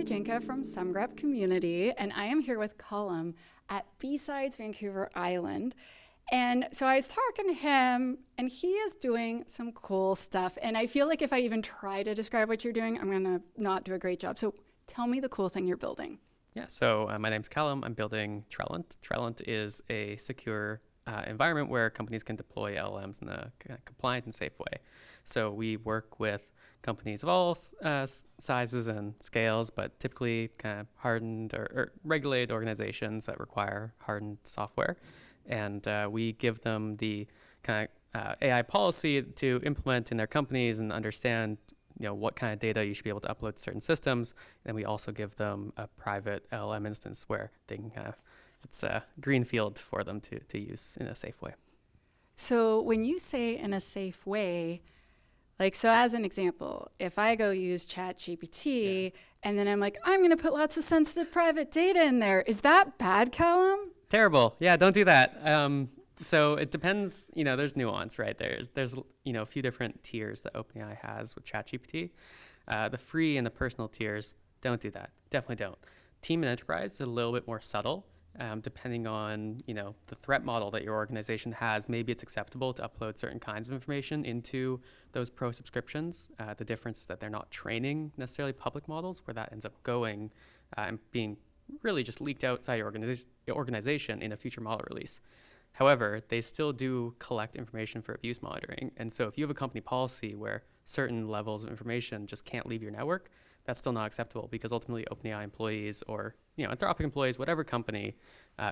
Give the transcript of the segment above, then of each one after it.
Yajinka from SumGrep Community, and I am here with Calum at BSides Vancouver Island. And so I was talking to him, and he is doing some cool stuff. And I feel like if I even try to describe what you're doing, I'm going to not do a great job. So tell me the cool thing you're building. Yeah, so my name's Calum. I'm building Trellant. Trellant is a secure environment where companies can deploy LLMs in a compliant and safe way. So we work with companies of all sizes and scales, but typically kind of hardened or regulated organizations that require hardened software. And we give them the kind of AI policy to implement in their companies and understand what kind of data you should be able to upload to certain systems. And we also give them a private LLM instance where they can it's a green field for them to use in a safe way. So when you say in a safe way, so as an example, if I go use ChatGPT and then I'm like, I'm going to put lots of sensitive private data in there, is that bad, Calum? Terrible. Yeah, don't do that. So it depends, there's nuance, right? There's a few different tiers that OpenAI has with ChatGPT. The free and the personal tiers, don't do that. Definitely don't. Team and enterprise is a little bit more subtle. Depending on, the threat model that your organization has, maybe it's acceptable to upload certain kinds of information into those pro subscriptions. The difference is that they're not training necessarily public models where that ends up going and being really just leaked outside your organization in a future model release. However, they still do collect information for abuse monitoring. And so if you have a company policy where certain levels of information just can't leave your network, that's still not acceptable because ultimately OpenAI employees or Anthropic employees, whatever company,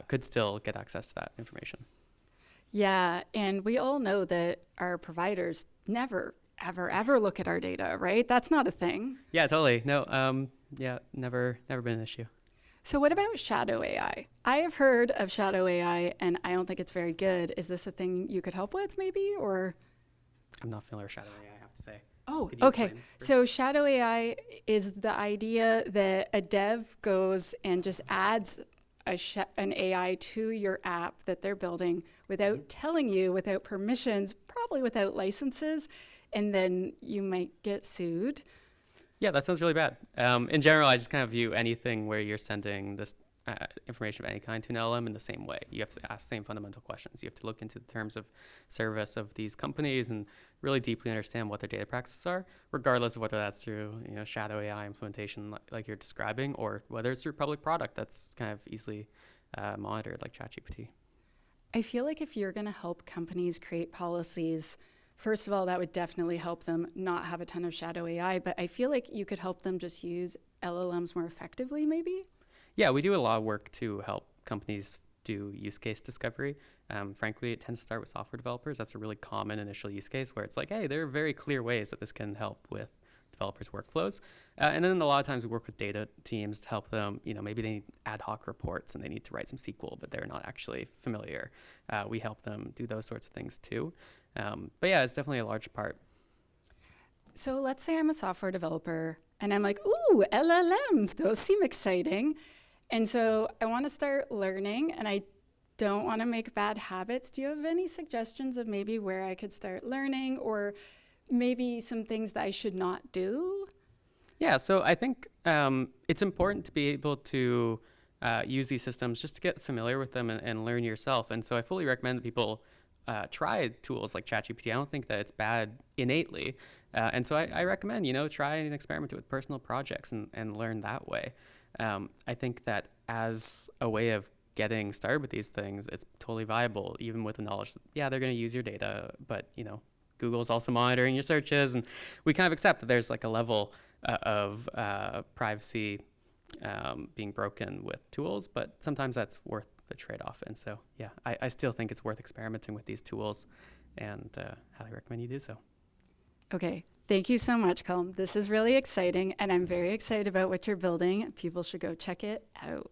could still get access to that information. Yeah, and we all know that our providers never, ever look at our data, right? That's not a thing. Yeah, totally. No, never been an issue. So what about shadow AI? I have heard of shadow AI, and I don't think it's very good. Is this a thing you could help with, maybe, or? I'm not familiar with shadow AI, I have to say. Oh, okay. So shadow AI is the idea that a dev goes and just adds an AI to your app that they're building without telling you, without permissions, probably without licenses, and then you might get sued. Yeah, that sounds really bad. In general, I just kind of view anything where you're sending this information of any kind to an LLM in the same way. You have to ask the same fundamental questions. You have to look into the terms of service of these companies and really deeply understand what their data practices are, regardless of whether that's through shadow AI implementation like you're describing, or whether it's through public product that's kind of easily monitored like ChatGPT. I feel like if you're going to help companies create policies, first of all, that would definitely help them not have a ton of shadow AI, but I feel like you could help them just use LLMs more effectively, maybe? Yeah, we do a lot of work to help companies do use case discovery. Frankly, it tends to start with software developers. That's a really common initial use case where it's like, hey, there are very clear ways that this can help with developers' workflows. And then a lot of times we work with data teams to help them, maybe they need ad hoc reports and they need to write some SQL, but they're not actually familiar. We help them do those sorts of things too. But yeah, it's definitely a large part. So let's say I'm a software developer and I'm like, ooh, LLMs, those seem exciting. And so I want to start learning and I don't want to make bad habits. Do you have any suggestions of maybe where I could start learning, or maybe some things that I should not do? Yeah, so I think it's important to be able to use these systems just to get familiar with them and learn yourself. And so I fully recommend that people try tools like ChatGPT. I don't think that it's bad innately. And so I recommend, try and experiment with personal projects and learn that way. I think that as a way of getting started with these things, it's totally viable, even with the knowledge that, they're going to use your data, but, Google's also monitoring your searches. And we kind of accept that there's like a level of privacy being broken with tools, but sometimes that's worth the trade-off. And so, I still think it's worth experimenting with these tools and highly recommend you do so. Okay. Thank you so much, Calum. This is really exciting, and I'm very excited about what you're building. People should go check it out.